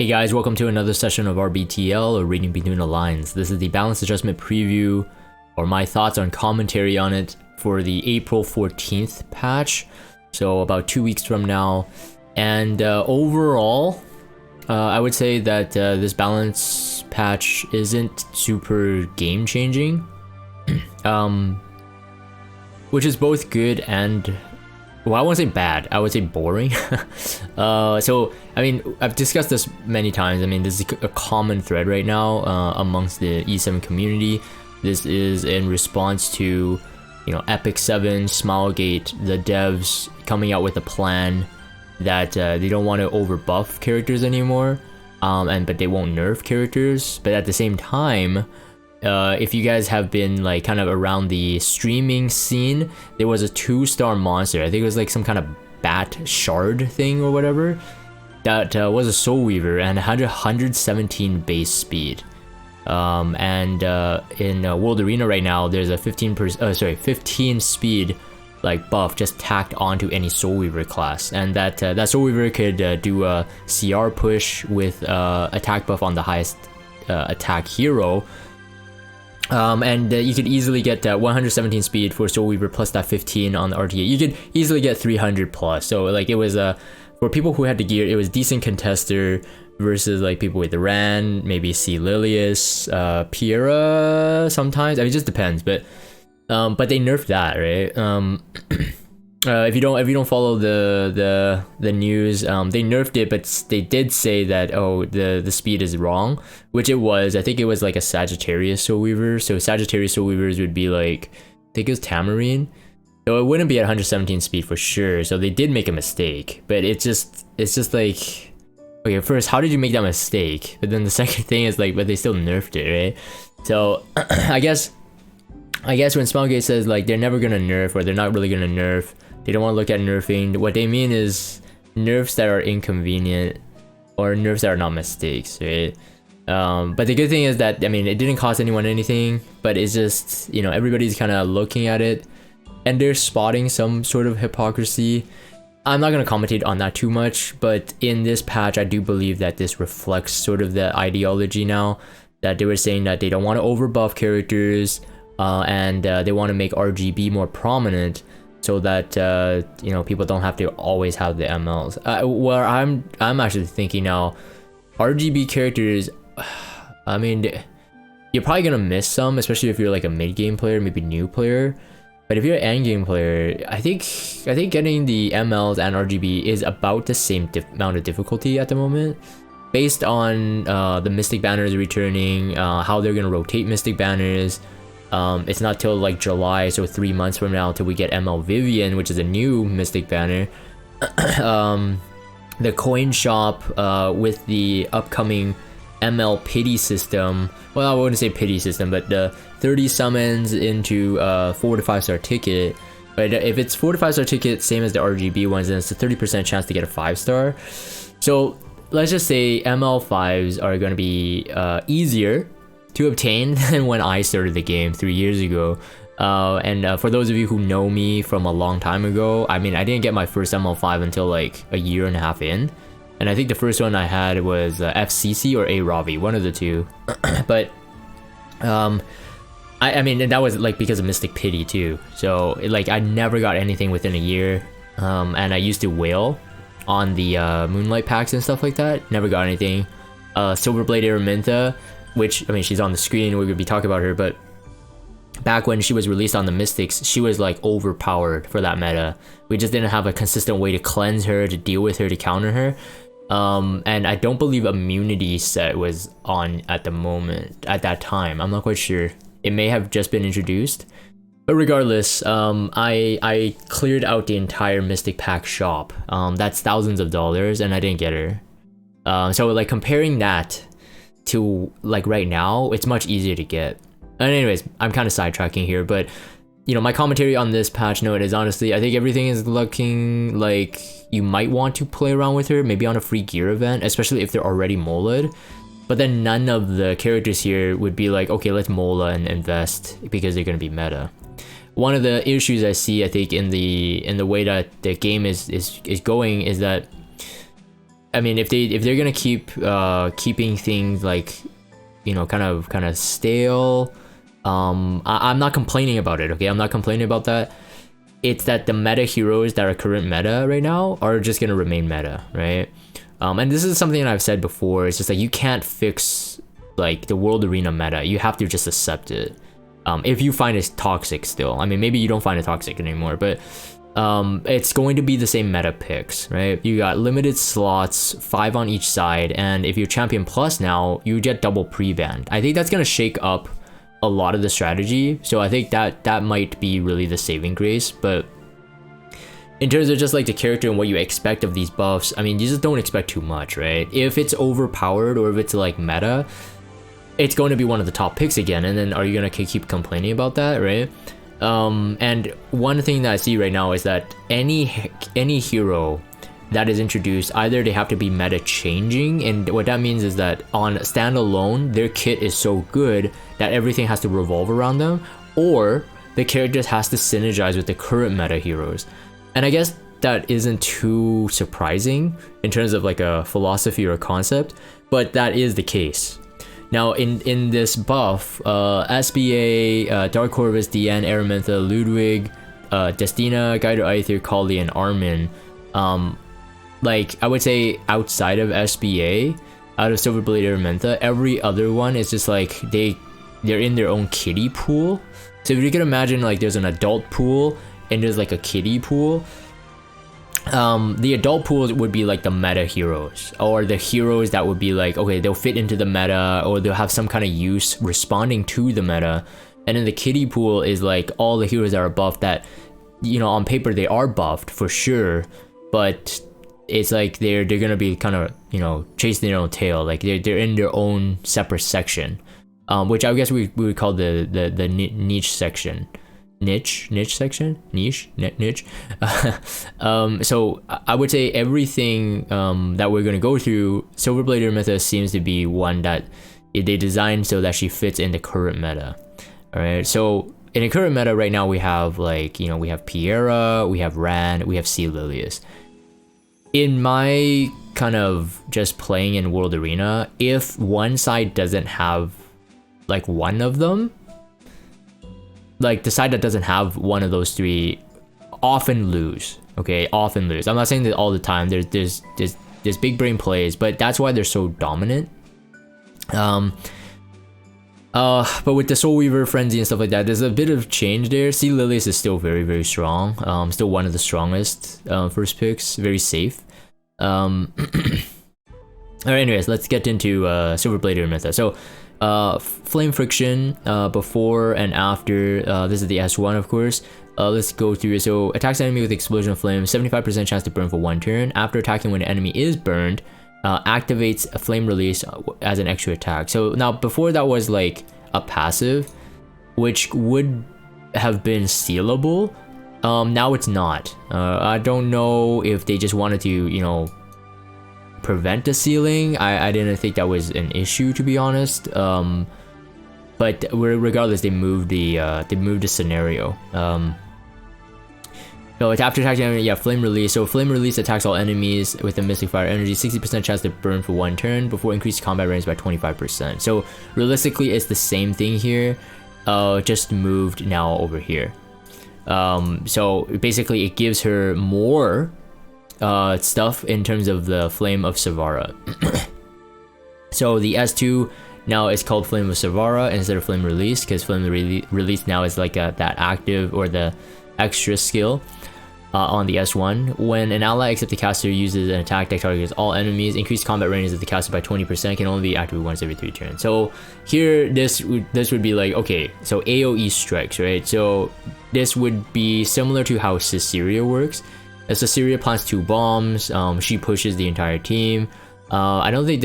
Hey guys, welcome to another session of RBTL, or Reading Between the Lines. This is the Balance Adjustment preview, or my thoughts on commentary on it for the April 14th patch, so about 2 weeks from now. And overall, I would say that this balance patch isn't super game-changing, which is both good and, well, I won't say bad, I would say boring. So, I mean, I've discussed this many times. I mean, this is a common thread right now amongst the E7 community. This is in response to, you know, Epic 7, Smilegate, the devs coming out with a plan that they don't want to overbuff characters anymore, but they won't nerf characters. But at the same time, if you guys have been like kind of around the streaming scene, there was a 2-star monster. I think it was like some kind of bat shard thing or whatever. That was a Soul Weaver and had 117 base speed. In World Arena right now, there's a 15 speed like buff just tacked onto any Soul Weaver class, and that Soul Weaver could do a CR push with attack buff on the highest attack hero. You could easily get that 117 speed for Soul Weaver plus that 15 on the RTA. You could easily get 300 plus. So like it was for people who had the gear, it was decent contester versus like people with the Ran, maybe C Lilius, Piera sometimes. I mean, it just depends. But they nerfed that, right? If you don't follow the news, they nerfed it, but they did say that, oh, the speed is wrong, which it was. I think it was like a Sagittarius Soul Weaver. So Sagittarius Soul Weavers would be like, I think it was Tamarine. So it wouldn't be at 117 speed for sure. So they did make a mistake, but it's just like, okay, first, how did you make that mistake? But then the second thing is like, but they still nerfed it, right? So I guess when Smilegate says like they're never gonna nerf, or they're not really gonna nerf, they don't want to look at nerfing, what they mean is nerfs that are inconvenient or nerfs that are not mistakes, right? But the good thing is that, I mean, it didn't cost anyone anything, but it's just, you know, everybody's kind of looking at it and they're spotting some sort of hypocrisy. I'm not going to commentate on that too much, but in this patch, I do believe that this reflects sort of the ideology now, that they were saying that they don't want to overbuff characters, and they want to make RGB more prominent, so that you know, people don't have to always have the MLs. Where I'm actually thinking now, RGB characters, I mean, you're probably gonna miss some, especially if you're like a mid game player, maybe new player. But if you're an end game player, I think getting the MLs and RGB is about the same amount of difficulty at the moment, based on the Mystic banners returning, how they're gonna rotate Mystic banners. It's not till like July, so 3 months from now, till we get ML Vivian, which is a new Mystic banner. The coin shop with the upcoming ML pity system, well, I wouldn't say pity system, but the 30 summons into 4 to 5 star ticket. But if it's 4 to 5 star ticket, same as the RGB ones, then it's a 30% chance to get a 5-star. So let's just say ML5s are going to be easier to obtain than when I started the game 3 years ago. For those of you who know me from a long time ago, I mean, I didn't get my first ML5 until like a year and a half in, and I think the first one I had was FCC or A-Ravi, one of the two. But I mean, and that was like because of Mystic Pity too. So like I never got anything within a year, and I used to whale on the Moonlight packs and stuff like that. Never got anything. Silver Blade Aramintha, which, I mean, she's on the screen, we're gonna be talking about her, but back when she was released on the Mystics, she was like overpowered for that meta. We just didn't have a consistent way to cleanse her, to deal with her, to counter her. And I don't believe Immunity set was on at the moment, at that time. I'm not quite sure. It may have just been introduced. But regardless, I cleared out the entire Mystic pack shop. That's thousands of dollars, and I didn't get her. So like comparing that to like right now, it's much easier to get. And anyways, I'm kind of sidetracking here, but you know, my commentary on this patch note is, honestly, I think everything is looking like you might want to play around with her, maybe on a free gear event, especially if they're already mola'd. But then none of the characters here would be like, okay, let's mola and invest because they're gonna be meta. One of the issues I see, I think, in the way that the game is going is that I mean, if they're gonna keep keeping things like, you know, kind of stale, I'm not complaining about it. Okay, I'm not complaining about that. It's that the meta heroes that are current meta right now are just gonna remain meta, right? And this is something that I've said before. It's just like you can't fix like the world arena meta. You have to just accept it. If you find it toxic still. I mean, maybe you don't find it toxic anymore, but it's going to be the same meta picks, right? You got limited slots, 5 on each side, and if you're champion plus now, you get double pre-banned. I think that's gonna shake up a lot of the strategy, so I think that might be really the saving grace. But in terms of just like the character and what you expect of these buffs, I mean, you just don't expect too much, right? If it's overpowered or if it's like meta, it's going to be one of the top picks again, and then are you gonna keep complaining about that, right? And one thing that I see right now is that any hero that is introduced, either they have to be meta changing, and what that means is that on standalone their kit is so good that everything has to revolve around them, or the characters has to synergize with the current meta heroes. And I guess that isn't too surprising in terms of like a philosophy or a concept, but that is the case. Now in this buff, SBA, Dark Corvus, Diene, Aramintha, Ludwig, Destina, Guide to Aither, Coli, and Armin, like I would say outside of SBA, out of Silver Blade Aramintha, every other one is just like they're in their own kiddie pool. So if you can imagine, like there's an adult pool and there's like a kiddie pool. The adult pool would be like the meta heroes, or the heroes that would be like, okay, they'll fit into the meta, or they'll have some kind of use responding to the meta. And then the kiddie pool is like all the heroes that are buffed that, you know, on paper they are buffed for sure, but it's like they're gonna be kind of, you know, chasing their own tail, like they're in their own separate section, which I guess we would call the niche section. Niche section. So I would say everything that we're going to go through, Silver Blade Aramintha seems to be one that they designed so that she fits in the current meta. All right, so in the current meta right now we have, like, you know, we have Piera, we have Rand, we have Sea Lilius. In my kind of just playing in World Arena, if one side doesn't have like one of them, like the side that doesn't have one of those three often lose. Okay, often lose. I'm not saying that all the time. There's big brain plays, but that's why they're so dominant. But with the Soul Weaver, Frenzy, and stuff like that, there's a bit of change there. Sea Lilius is still very, very strong. Still one of the strongest first picks. Very safe. Alright, anyways, let's get into Silver Blade Aramintha. So flame friction before and after, this is the S1 of course. Let's go through it. So attacks enemy with explosion of flame, 75% chance to burn for 1 turn. After attacking when the enemy is burned, activates a flame release as an extra attack. So now before that was like a passive, which would have been stealable. Now it's not. I don't know if they just wanted to, you know, prevent the sealing. I didn't think that was an issue, to be honest. But regardless, they moved the scenario. So it's after attacking enemy, yeah, flame release. So flame release attacks all enemies with a mystic fire energy, 60% chance to burn for 1 turn before increased combat range by 25%. So realistically, it's the same thing here, just moved now over here. So basically, it gives her more stuff in terms of the Flame of Savara. So the S2 now is called Flame of Savara instead of Flame Release, because Flame Release now is like that active or the extra skill on the S1. When an ally except the caster uses an attack that targets all enemies, increased combat range of the caster by 20%, can only be activated once every 3 turns. So here, this would be like, okay, so AoE strikes, right? So this would be similar to how Caesarea works. As Caesarea plants 2 bombs, she pushes the entire team. I don't think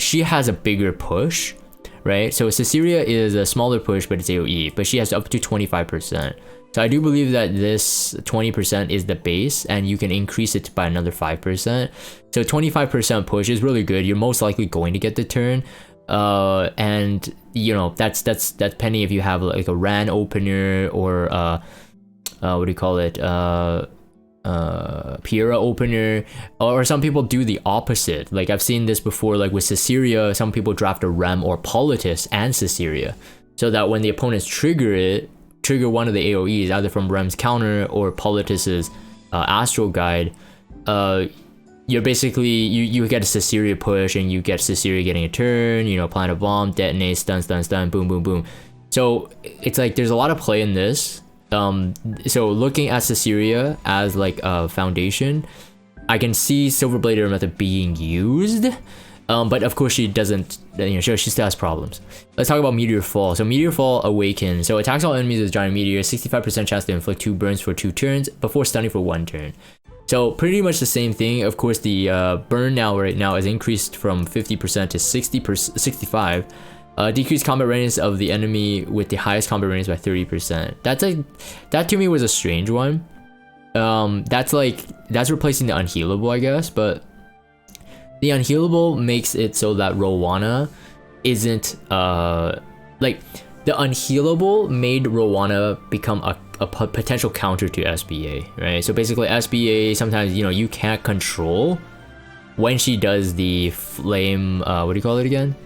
she has a bigger push, right? So Caesarea is a smaller push, but it's AoE, but she has up to 25%. So I do believe that this 20% is the base, and you can increase it by another 5%. So 25% push is really good. You're most likely going to get the turn. And you know, that's depending if you have like a Ran opener or what do you call it? Piera opener, or some people do the opposite. Like I've seen this before, like with Caesarea, some people draft a Rem or Politis and Caesarea, so that when the opponents trigger one of the AoEs, either from Rem's counter or Politis's Astral Guide, you're basically, you get a Caesarea push, and you get Caesarea getting a turn, you know, plant a bomb, detonate, stun, boom, boom, boom. So it's like there's a lot of play in this. So looking at Caesarea as like a foundation, I can see Silver Blade Aramintha being used, but of course she doesn't, you know, she still has problems. Let's talk about Meteor Fall. So Meteor Fall awakens. So attacks all enemies with Giant Meteor, 65% chance to inflict 2 burns for 2 turns before stunning for 1 turn. So pretty much the same thing. Of course, the burn right now is increased from 50% to 65%. Decreased combat readiness of the enemy with the highest combat readiness by 30%. That to me was a strange one. That's replacing the unhealable, I guess, but the unhealable makes it so that Rowana isn't like, the unhealable made Rowana become a potential counter to SBA, right? So basically SBA, sometimes, you know, you can't control when she does the flame, what do you call it again?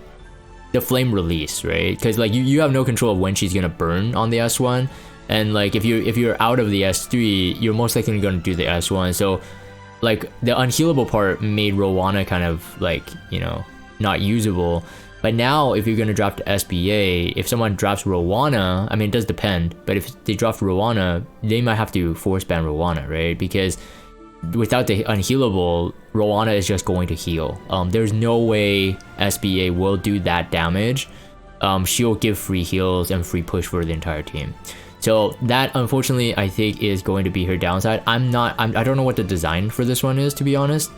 The flame release, right? Because like you have no control of when she's gonna burn on the S1, and like if you're out of the S3, you're most likely gonna do the S1. So like the unhealable part made Rowana kind of like, you know, not usable. But now if you're gonna drop the SBA, if someone drops Rowana, I mean it does depend, but if they drop Rowana, they might have to force ban Rowana, right? Because without the unhealable, Rowana is just going to heal. There's no way SBA will do that damage. She'll give free heals and free push for the entire team. So that, unfortunately, I think is going to be her downside. I don't know what the design for this one is, to be honest.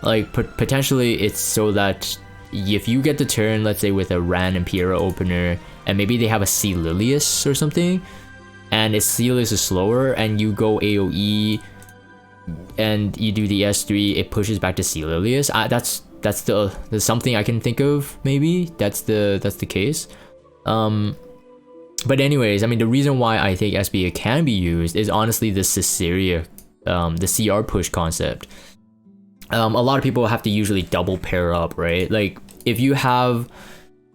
Like potentially it's so that if you get the turn, let's say with a Ran and Piera opener, and maybe they have a C Lilius or something, and its C Lilius is slower, and you go AoE and you do the S3, it pushes back to C Lilius. That's the something I can think of. Maybe that's the case. But anyways, I mean the reason why I think SBA can be used is honestly the Caesarea, the CR push concept. A lot of people have to usually double pair up, right? Like if you have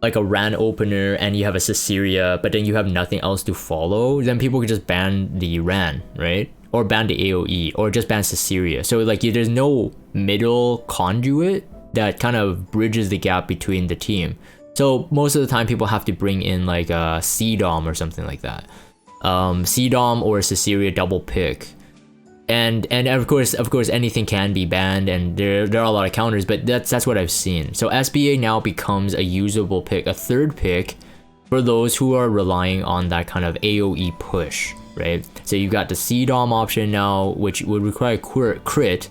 like a Ran opener and you have a Caesarea, but then you have nothing else to follow, then people could just ban the Ran, right? Or ban the AoE, or just ban Caesarea. So like there's no middle conduit that kind of bridges the gap between the team. So most of the time people have to bring in like a CDOM or something like that. CDOM or Caesarea double pick. And of course anything can be banned, and there are a lot of counters, but that's what I've seen. So SBA now becomes a usable pick, a third pick for those who are relying on that kind of AoE push, right? So you've got the CDOM option now, which would require crit.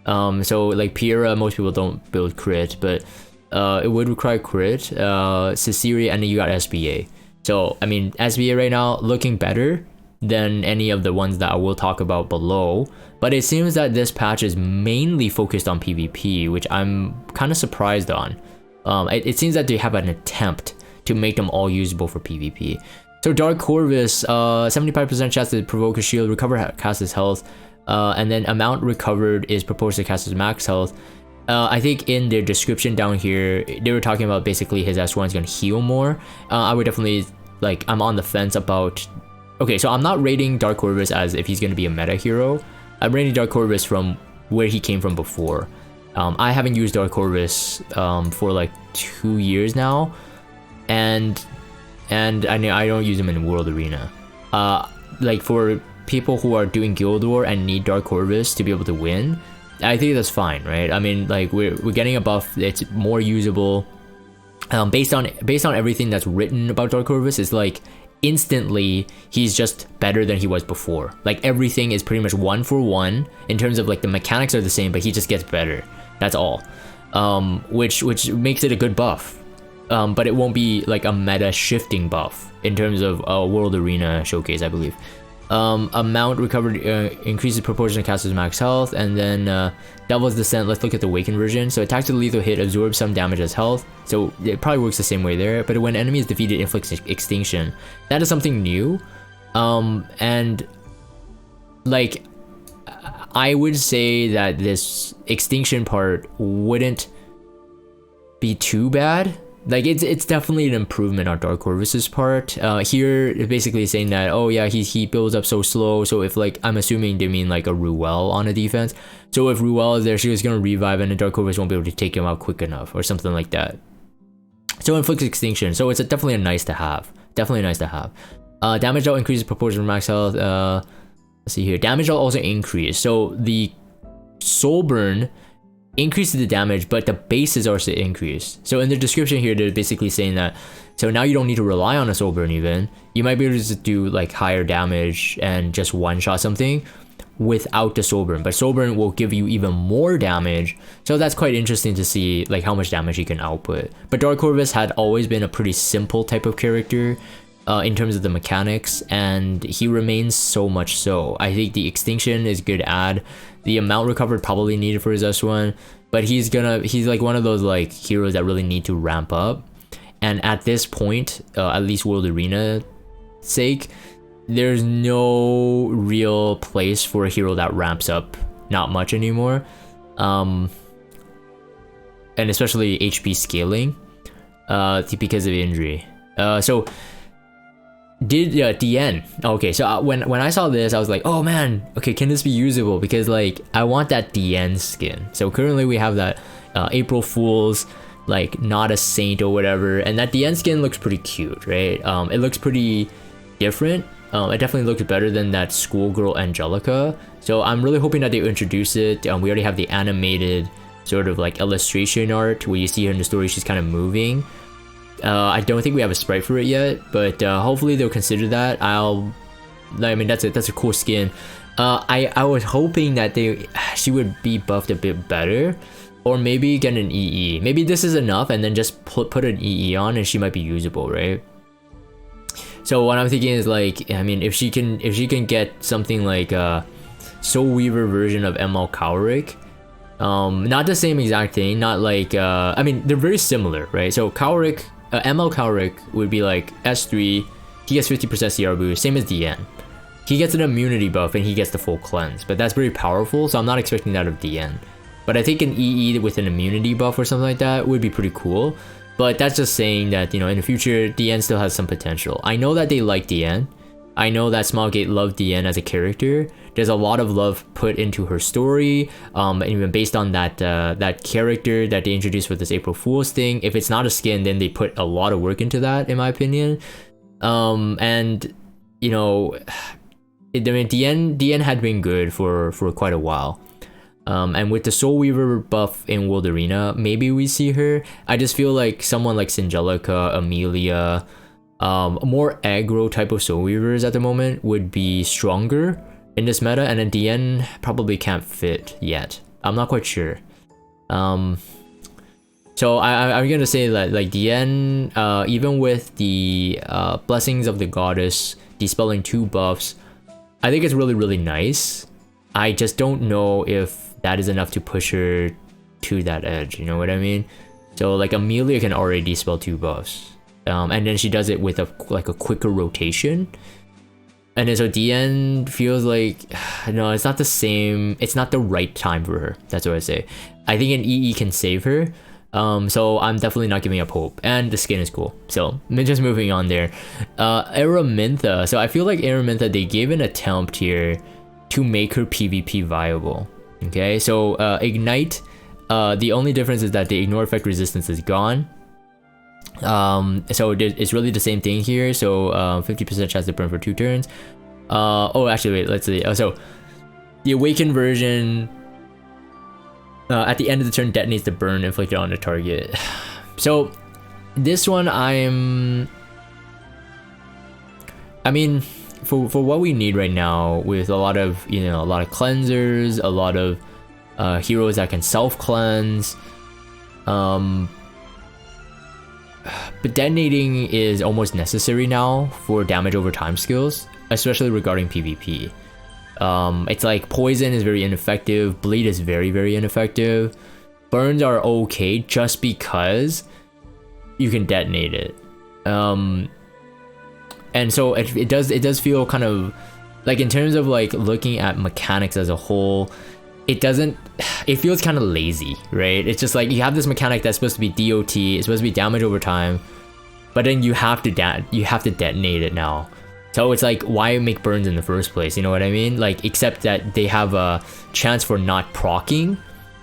So like Piera, most people don't build crit, but it would require crit. Caesarea, and then you got SBA. So I mean SBA right now looking better than any of the ones that I will talk about below, but it seems that this patch is mainly focused on PvP, which I'm kind of surprised on. It seems that they have an attempt to make them all usable for PvP. So Dark Corvus, 75% chance to provoke a shield, recover caster's health, and then amount recovered is proportional to caster's max health. I think in their description down here, they were talking about basically his S1 is gonna heal more. I would definitely, like, I'm on the fence about. Okay, so I'm not rating Dark Corvus as if he's gonna be a meta hero. I'm rating Dark Corvus from where he came from before. I haven't used Dark Corvus for like 2 years now, and I don't use him in World Arena. Like for people who are doing Guild War and need Dark Corvus to be able to win, I think that's fine, right? I mean, like we're getting a buff, it's more usable. Based on everything that's written about Dark Corvus, it's like instantly he's just better than he was before. Like everything is pretty much 1-for-1 in terms of like the mechanics are the same, but he just gets better. That's all. Which makes it a good buff. But it won't be like a meta shifting buff in terms of World Arena showcase, I believe. Amount recovered increases proportion to caster's max health, and then Devil's Descent. Let's look at the Awakened version. So attacks with lethal hit absorbs some damage as health, so it probably works the same way there, but when enemy is defeated, inflicts extinction. That is something new, and like I would say that this extinction part wouldn't be too bad. Like it's definitely an improvement on Dark Corvus's part. Here it's basically saying that, oh yeah, he builds up so slow. So if, like, I'm assuming they mean like a Ruel on a defense. So if Ruel is there, she's gonna revive, and the Dark Corvus won't be able to take him out quick enough or something like that. So inflicts extinction. So it's definitely a nice to have. Definitely nice to have. Damage out increases proportion of max health. Let's see here. Damage out also increase. So the soul burn increases the damage, but the bases also increase. So in the description here, they're basically saying that, so now you don't need to rely on a soul burn even. You might be able to just do like higher damage and just one shot something without the soul burn, but soul burn will give you even more damage. So that's quite interesting to see, like, how much damage he can output. But Dark Corvus had always been a pretty simple type of character in terms of the mechanics, and he remains so much so. I think the extinction is good add. The amount recovered probably needed for his S1, but he's like one of those like heroes that really need to ramp up. And at this point, at least World Arena sake, there's no real place for a hero that ramps up not much anymore, and especially HP scaling because of injury. So Diene. Okay, so when I saw this, I was like, oh man, okay, can this be usable? Because like I want that Diene skin. So currently we have that April Fool's, like, not a saint or whatever, and that Diene skin looks pretty cute, right? It looks pretty different. It definitely looks better than that schoolgirl Angelica. So I'm really hoping that they introduce it. We already have the animated sort of like illustration art where you see her in the story, she's kind of moving. I don't think we have a sprite for it yet, but hopefully they'll consider that. I mean, that's a cool skin. I was hoping that she would be buffed a bit better, or maybe get an EE. Maybe this is enough, and then just put an EE on, and she might be usable, right? So what I'm thinking is, like, I mean, if she can get something like a Soul Weaver version of ML Cowrick, not the same exact thing, not like I mean, they're very similar, right? So Cowrick, ML Cowrick would be like S3, he gets 50% CR boost, same as Diene. He gets an immunity buff and he gets the full cleanse, but that's very powerful, so I'm not expecting that of Diene. But I think an EE with an immunity buff or something like that would be pretty cool. But that's just saying that, you know, in the future, Diene still has some potential. I know that they like Diene. I know that Smilegate loved Diene as a character. There's a lot of love put into her story, and even based on that that character that they introduced with this April Fool's thing. If it's not a skin, then they put a lot of work into that, in my opinion. And you know, I mean, Diene had been good for quite a while. And with the Soul Weaver buff in World Arena, maybe we see her. I just feel like someone like Singelica, Amelia, more aggro type of Soul Weavers at the moment would be stronger in this meta, and then Diene probably can't fit yet. I'm not quite sure. So I'm gonna say that, like, Diene, even with the Blessings of the Goddess dispelling 2 buffs, I think it's really, really nice. I just don't know if that is enough to push her to that edge, you know what I mean? So like Amelia can already dispel 2 buffs, and then she does it with a quicker rotation, and then so Diene feels like, no, it's not the same, it's not the right time for her. That's what I say. I think an EE can save her, so I'm definitely not giving up hope, and the skin is cool. So just moving on there. Aramintha. So I feel like Aramintha, they gave an attempt here to make her PvP viable. Okay, so Ignite, the only difference is that the ignore effect resistance is gone. So it's really the same thing here. So 50% chance to burn for 2 turns. Oh, actually, wait, let's see. So the awakened version, at the end of the turn, detonates the burn inflicted on the target. So this one, I mean, for what we need right now, with a lot of, you know, a lot of cleansers, a lot of heroes that can self cleanse, but detonating is almost necessary now for damage over time skills, especially regarding PvP. It's like poison is very ineffective, bleed is very, very ineffective, burns are okay just because you can detonate it. And so it does feel kind of like in terms of like looking at mechanics as a whole, it feels kind of lazy, right? It's just like you have this mechanic that's supposed to be DOT, it's supposed to be damage over time, but then you have to detonate it now. So it's like, why make burns in the first place? You know what I mean? Like, except that they have a chance for not proccing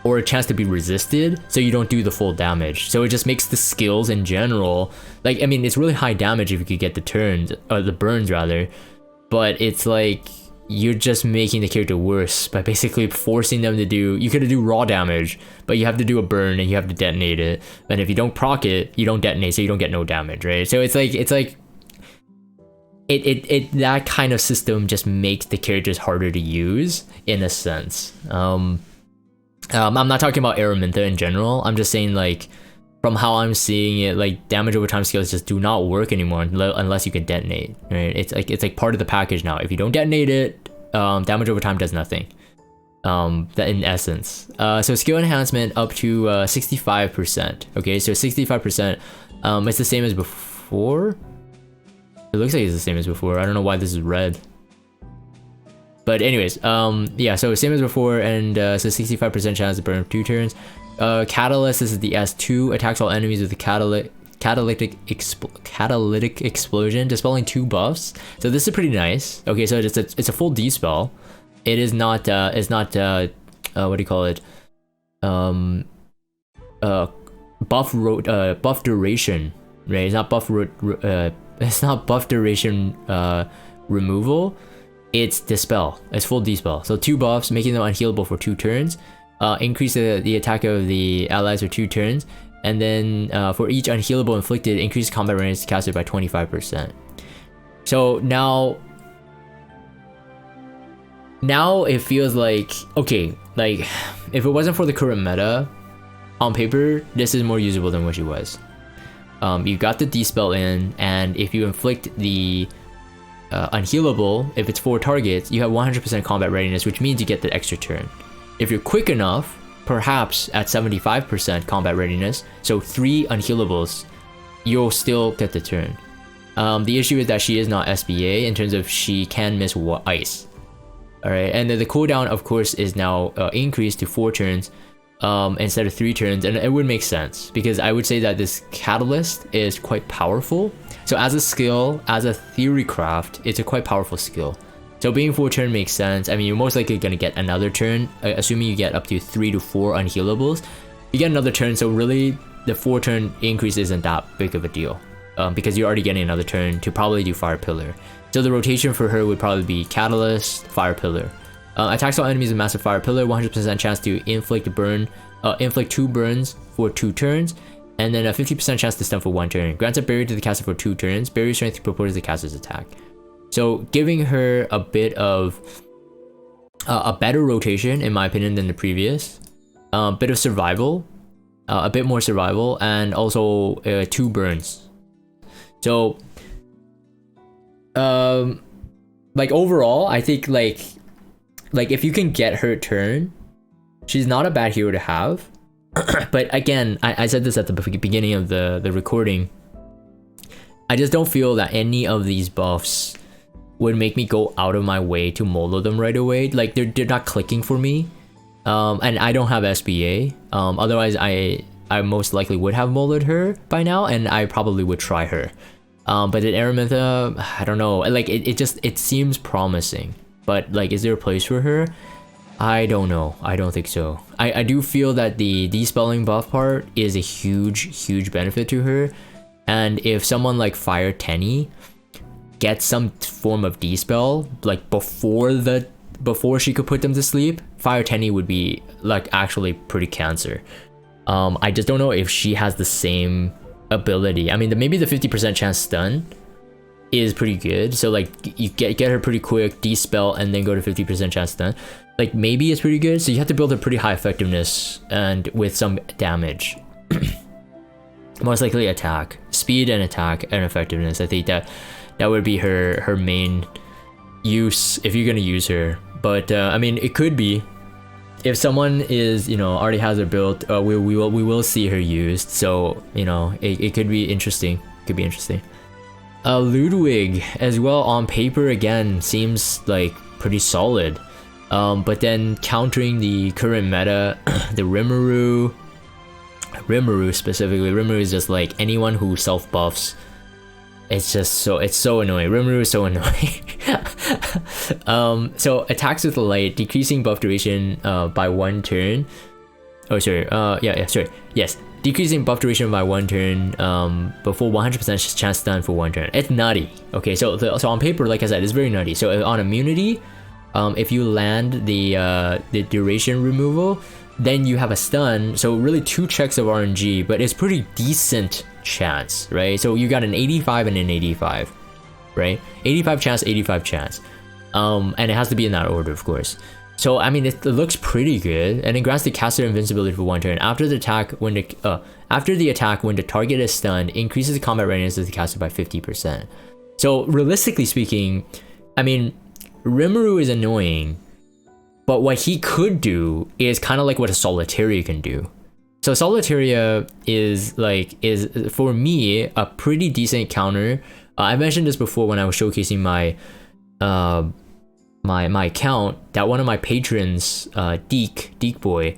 or a chance to be resisted, so you don't do the full damage. So it just makes the skills in general, like, I mean, it's really high damage if you could get the turns, or the burns rather, but it's like, you're just making the character worse by basically forcing them to do, you could do raw damage, but you have to do a burn and you have to detonate it. And if you don't proc it, you don't detonate, so you don't get no damage, right? So it's like that kind of system just makes the characters harder to use in a sense. I'm not talking about Aramintha in general. I'm just saying, like, from how I'm seeing it, like, damage over time skills just do not work anymore unless you can detonate, right? It's like part of the package now. If you don't detonate it, damage over time does nothing. That in essence. So skill enhancement up to 65%. Okay, so 65%. It's the same as before. It looks like it's the same as before. I don't know why this is red. But anyways, yeah, so same as before, and so 65% chance to burn 2 turns. Catalyst, this is the S2, attacks all enemies with the catalytic explosion, dispelling 2 buffs. So this is pretty nice. Okay, so it's a full dispel. It is not what do you call it? Buff duration, right? It's not buff duration removal. It's dispel. It's full dispel. So 2 buffs, making them unhealable for 2 turns. Increase the attack of the allies for 2 turns, and then for each unhealable inflicted, increase combat range casted by 25%. So now it feels like, okay, like if it wasn't for the current meta, on paper this is more usable than what she was. You got the dispel in, and if you inflict the unhealable, if it's 4 targets, you have 100% combat readiness, which means you get the extra turn. If you're quick enough, perhaps at 75% combat readiness, so 3 unhealables, you'll still get the turn. The issue is that she is not SBA in terms of she can miss ice. Alright, and then the cooldown, of course, is now increased to 4 turns instead of 3 turns, and it would make sense because I would say that this catalyst is quite powerful. So as a skill, as a theory craft, it's a quite powerful skill. So being 4 turn makes sense. I mean, you're most likely gonna get another turn, assuming you get up to 3 to 4 unhealables. You get another turn, so really the 4 turn increase isn't that big of a deal, because you're already getting another turn to probably do Fire Pillar. So the rotation for her would probably be Catalyst, Fire Pillar. Attacks all enemies with Massive Fire Pillar, 100% chance to inflict 2 burns for 2 turns, and then a 50% chance to stun for 1 turn. Grants a barrier to the caster for 2 turns. Barrier strength proportions the caster's attack. So giving her a bit of a better rotation, in my opinion, than the previous. Bit of survival, a bit more survival, and also 2 burns. So, like overall, I think like if you can get her turn, she's not a bad hero to have. But again, I said this at the beginning of the recording. I just don't feel that any of these buffs would make me go out of my way to molo them right away. Like they're not clicking for me, and I don't have SBA. Otherwise I most likely would have moloed her by now, and I probably would try her. But in Aramintha, I don't know. Like it seems promising, but like, is there a place for her? I don't know. I don't think so. I do feel that the dispelling buff part is a huge benefit to her, and if someone like Fire Tenny get some form of dispel like before she could put them to sleep, Fire Tenny would be like actually pretty cancer. I just don't know if she has the same ability. I mean, maybe the 50% chance stun is pretty good, so like you get her pretty quick, dispel, and then go to 50% chance stun. Like maybe it's pretty good, so you have to build a pretty high effectiveness and with some damage. Most likely attack, speed and attack and effectiveness. I think that would be her main use if you're gonna use her. But I mean, it could be if someone is, you know, already has her built, we will see her used. So, you know, it could be interesting. Could be interesting. Ludwig as well on paper again seems like pretty solid. But then countering the current meta, the Rimuru specifically, Rimuru is just like anyone who self buffs. It's so annoying. Rimuru is so annoying. So attacks with the light, decreasing buff duration by 1 turn. Oh sorry, yes. Decreasing buff duration by 1 turn before 100% chance stun for 1 turn. It's nutty. Okay, so on paper, like I said, it's very nutty. So on immunity, if you land the duration removal, then you have a stun. So really 2 checks of RNG, but it's pretty decent chance, right? So you got an 85 and an 85, right? 85 chance, 85 chance. And it has to be in that order, of course. So I mean, it looks pretty good, and it grants the caster invincibility for 1 turn. After the attack, when the target is stunned, increases the combat readiness of the caster by 50%. So realistically speaking, I mean, Rimuru is annoying, but what he could do is kind of like what a Solitaria can do. So Solitaria is for me a pretty decent counter. I mentioned this before when I was showcasing my my account, that one of my patrons, Deke Boy,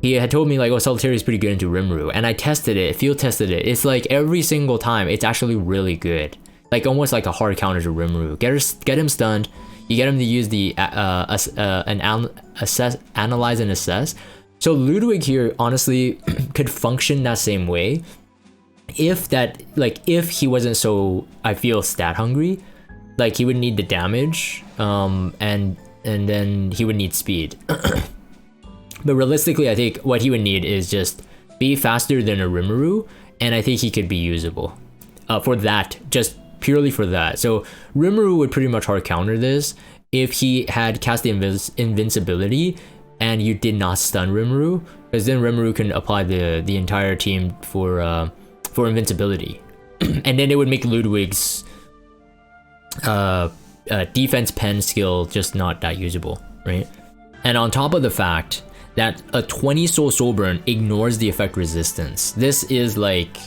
he had told me like, oh, Solitaria is pretty good into Rimuru, and I tested it, field tested it. It's like every single time, it's actually really good, like almost like a hard counter to Rimuru. Get him stunned. You get him to use the analyze and assess. So Ludwig here honestly could function that same way if he wasn't so, I feel, stat hungry. Like he would need the damage, and then he would need speed. But realistically, I think what he would need is just be faster than a Rimuru, and I think he could be usable for that, just purely for that. So Rimuru would pretty much hard counter this if he had cast the invincibility and you did not stun Rimuru, because then Rimuru can apply the entire team for invincibility, and then it would make Ludwig's defense pen skill just not that usable, right? And on top of the fact that a 20 soul burn ignores the effect resistance, this is like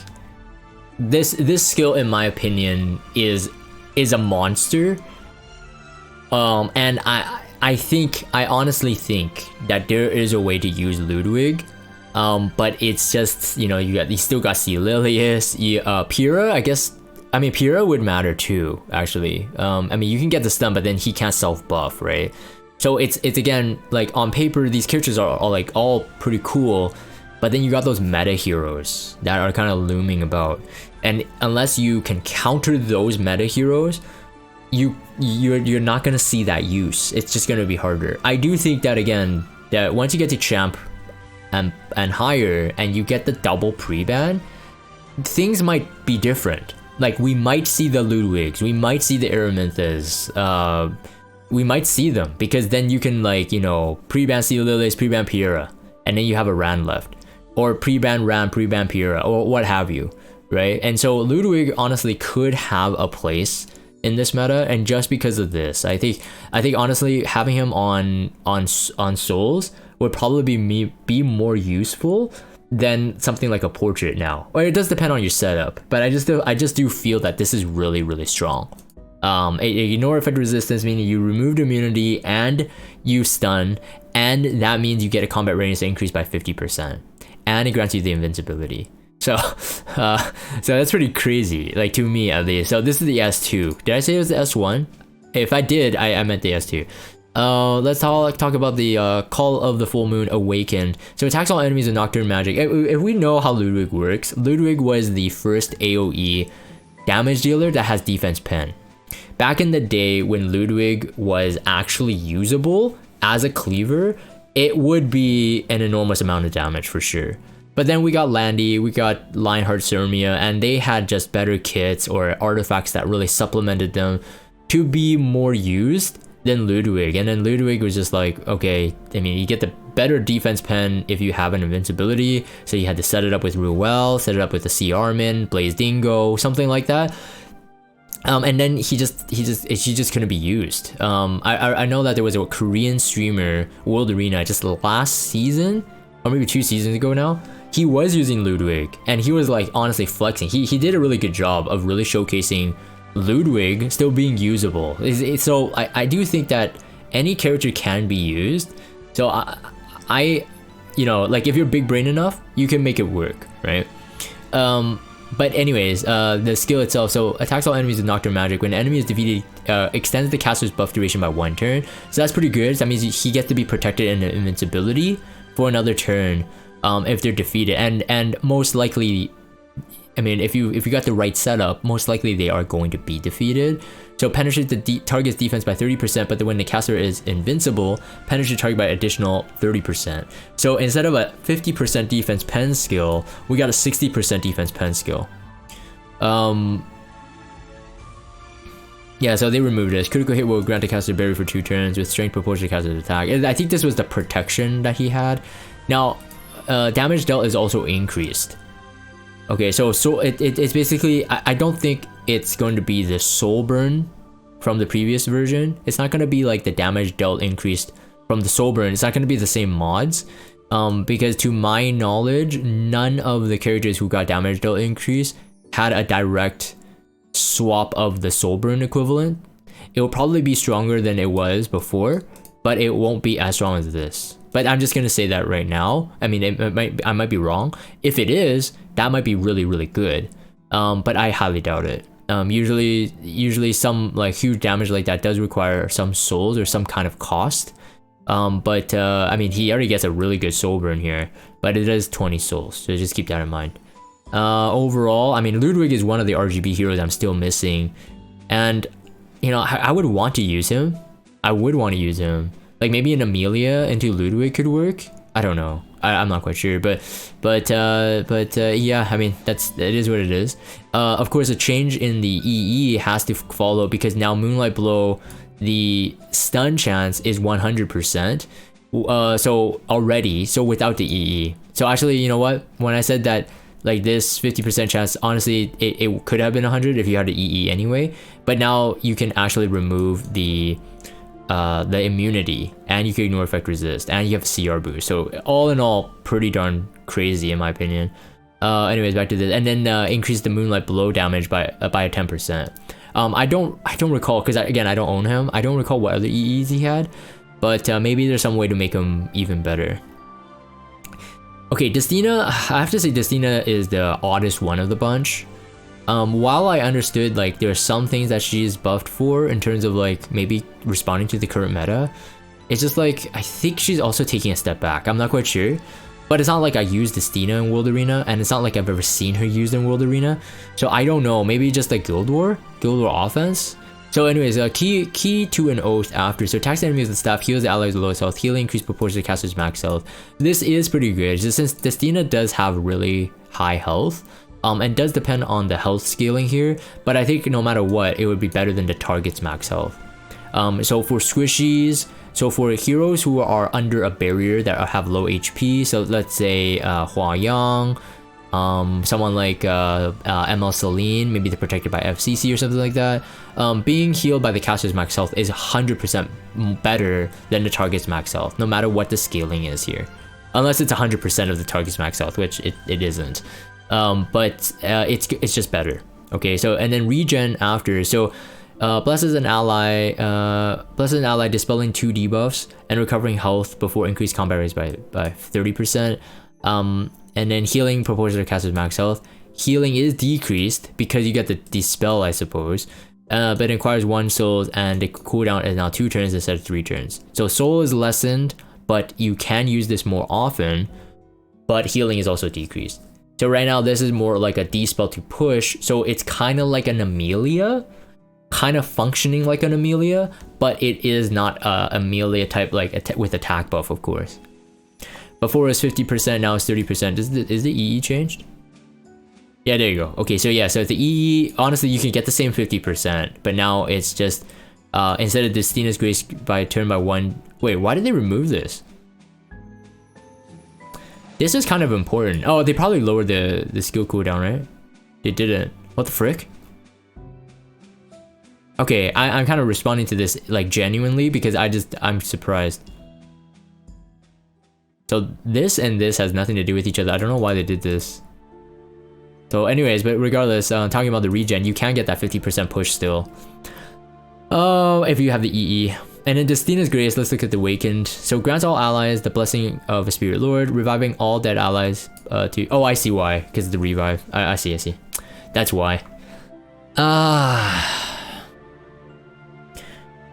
this skill, in my opinion, is a monster. And I honestly think that there is a way to use Ludwig, but it's just, you still got Celilius, Pyrrha, I guess. I mean, Pyrrha would matter too, actually. I mean, you can get the stun, but then he can't self buff, right? So it's again, like on paper, these characters are all pretty cool, but then you got those meta heroes that are kind of looming about, and unless you can counter those meta heroes, you're not gonna see that use. It's just gonna be harder. I do think that again, that once you get to champ and higher, and you get the double pre-ban, things might be different. Like we might see the Ludwigs, we might see the Araminthas, we might see them, because then you can pre-ban Celilius, pre-ban Pyrrha, and then you have a Ran left, or pre-ban Ran, pre-ban Pyrrha, or what have you, right? And so Ludwig honestly could have a place in this meta, and just because of this, I think honestly having him on Souls would probably be more useful than something like a portrait now. Or it does depend on your setup, but I just do feel that this is really, really strong. Ignore effect resistance, meaning you removed immunity and you stun, and that means you get a combat readiness increase by 50%, and it grants you the invincibility. So that's pretty crazy, like to me at least. So this is the S2. Did I say it was the S1? If I did, I meant the S2. Let's talk about the Call of the Full Moon Awakened. So attacks all enemies with Nocturne Magic. If we know how Ludwig works, Ludwig was the first AoE damage dealer that has defense pen. Back in the day when Ludwig was actually usable as a cleaver, it would be an enormous amount of damage for sure. But then we got Landy, we got Lionheart Cermia, and they had just better kits or artifacts that really supplemented them to be more used than Ludwig. And then Ludwig was just like, okay, I mean, you get the better defense pen if you have an invincibility, so you had to set it up with Ruel, set it up with the C Armin, Blaze Dingo, something like that. And then she just couldn't be used. I know that there was a Korean streamer, World Arena, just last season, or maybe 2 seasons ago now. He was using Ludwig, and he was like honestly flexing. He did a really good job of really showcasing Ludwig still being usable. So I do think that any character can be used. So I you know, like if you're big brain enough, you can make it work, right? But anyways, the skill itself, so attacks all enemies with Nocturne magic. When an enemy is defeated, extends the caster's buff duration by 1 turn. So that's pretty good. So that means he gets to be protected in invincibility for another turn if they're defeated. And most likely, I mean, if you got the right setup, most likely they are going to be defeated. So penetrate the target's defense by 30%, but when the caster is invincible, penetrate target by additional 30%. So instead of a 50% defense pen skill, we got a 60% defense pen skill. Yeah, so they removed this. Critical hit will grant the caster barrier for 2 turns with strength proportional to caster's attack. I think this was the protection that he had. Now, damage dealt is also increased. Okay, so it's basically, I don't think it's going to be the soul burn from the previous version. It's not going to be like the damage dealt increased from the soul burn. It's not going to be the same mods, because to my knowledge, none of the characters who got damage dealt increase had a direct swap of the soul burn equivalent. It will probably be stronger than it was before, but it won't be as strong as this. But I'm just gonna say that right now. I mean, I might be wrong. If it is, that might be really, really good. But I highly doubt it. Usually some like huge damage like that does require some souls or some kind of cost. But I mean, he already gets a really good soul burn here, but it is 20 souls, so just keep that in mind. Overall, I mean, Ludwig is one of the RGB heroes I'm still missing, and you know, I would want to use him. I would want to use him. Like maybe an Amelia into Ludwig could work. I don't know. I'm not quite sure, but yeah, I mean, it is what it is. Of course, a change in the EE has to follow because now Moonlight Blow, the stun chance is 100%. So already, so without the EE. So actually, you know what? When I said that, like this 50% chance, honestly, it could have been 100 if you had the EE anyway. But now you can actually remove the immunity, and you can ignore effect resist, and you have CR boost. So all in all, pretty darn crazy in my opinion. Anyways, back to this, and then increase the Moonlight Blow damage by 10%. I don't recall, because again, I don't own him. I don't recall what other EEs he had, but maybe there's some way to make him even better. Okay, Destina, I have to say Destina is the oddest one of the bunch. While I understood like there are some things that she's buffed for in terms of like maybe responding to the current meta, it's just like I think she's also taking a step back. I'm not quite sure, but it's not like I used Destina in World Arena, and it's not like I've ever seen her used in World Arena, so I don't know. Maybe just like Guild War offense. So anyways, key to an oath after. So attacks enemies with staff, heals the allies with lowest health, healing increase proportion to caster's max health. This is pretty good, just since Destina does have really high health. And does depend on the health scaling here, but I think no matter what, it would be better than the target's max health. So for squishies, so for heroes who are under a barrier that have low HP, so let's say Hwayoung, someone like ML Celine, maybe they're protected by FCC or something like that, being healed by the caster's max health is 100% better than the target's max health, no matter what the scaling is here. Unless it's 100% of the target's max health, which it isn't. But it's just better. Okay, so and then regen after. So blesses an ally dispelling 2 debuffs and recovering health before increased combat rates by 30%. And then healing proportional to caster's max health. Healing is decreased because you get the dispel, I suppose. But it requires 1 soul, and the cooldown is now 2 turns instead of 3 turns. So soul is lessened, but you can use this more often. But healing is also decreased. So right now, this is more like a D-spell to push, so it's kind of like an Amelia, kind of functioning like an Amelia, but it is not a Amelia type like with attack buff, of course. Before it was 50%, now it's 30%. Is the EE changed? Yeah, there you go. Okay, so yeah, so the EE, honestly, you can get the same 50%, but now it's just, instead of Destina's Grace by turn by 1, wait, why did they remove this? This is kind of important. Oh, they probably lowered the skill cooldown, right? They didn't. What the frick? Okay, I'm kind of responding to this like genuinely because I'm surprised. So this and this has nothing to do with each other. I don't know why they did this. So anyways, but regardless, talking about the regen, you can get that 50% push still. Oh, if you have the EE. And in Destina's Grace, let's look at the Awakened. So grants all allies the blessing of a Spirit Lord, reviving all dead allies to... Oh, I see why, because of the revive. I see. That's why.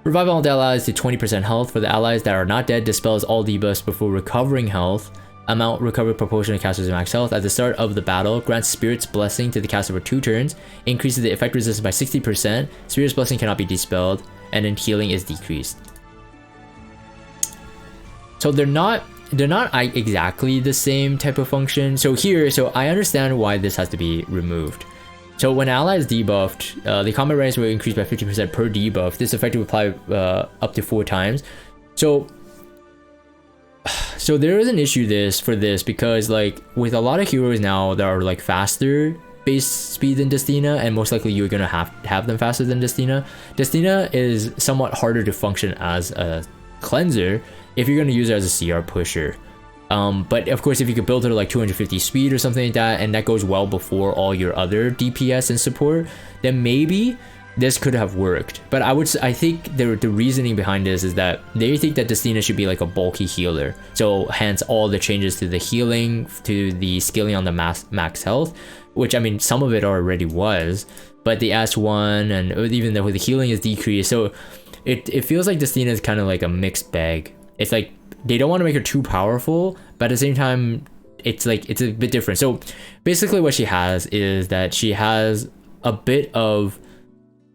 Revive all dead allies to 20% health. For the allies that are not dead, dispels all debuffs before recovering health. Amount recovered proportional to caster's max health. At the start of the battle, grants Spirit's Blessing to the caster for 2 turns. Increases the effect resistance by 60%. Spirit's Blessing cannot be dispelled. And then healing is decreased. So they're not exactly the same type of function. So I understand why this has to be removed. So when ally is debuffed, the combat range will increase by 50% per debuff. This effect will apply up to 4 times. So there is an issue for this because like with a lot of heroes now that are like faster base speed than Destina, and most likely you're gonna have them faster than Destina. Destina is somewhat harder to function as a cleanser if you're gonna use it as a CR pusher. But of course, if you could build her to like 250 speed or something like that, and that goes well before all your other DPS and support, then maybe this could have worked. But I think the reasoning behind this is that they think that Destina should be like a bulky healer. So hence all the changes to the healing, to the skilling on the max health, which I mean some of it already was, but the S1 and even though the healing is decreased, so it feels like Destina is kind of like a mixed bag. It's like they don't want to make her too powerful, but at the same time it's like it's a bit different. So basically what she has is that she has a bit of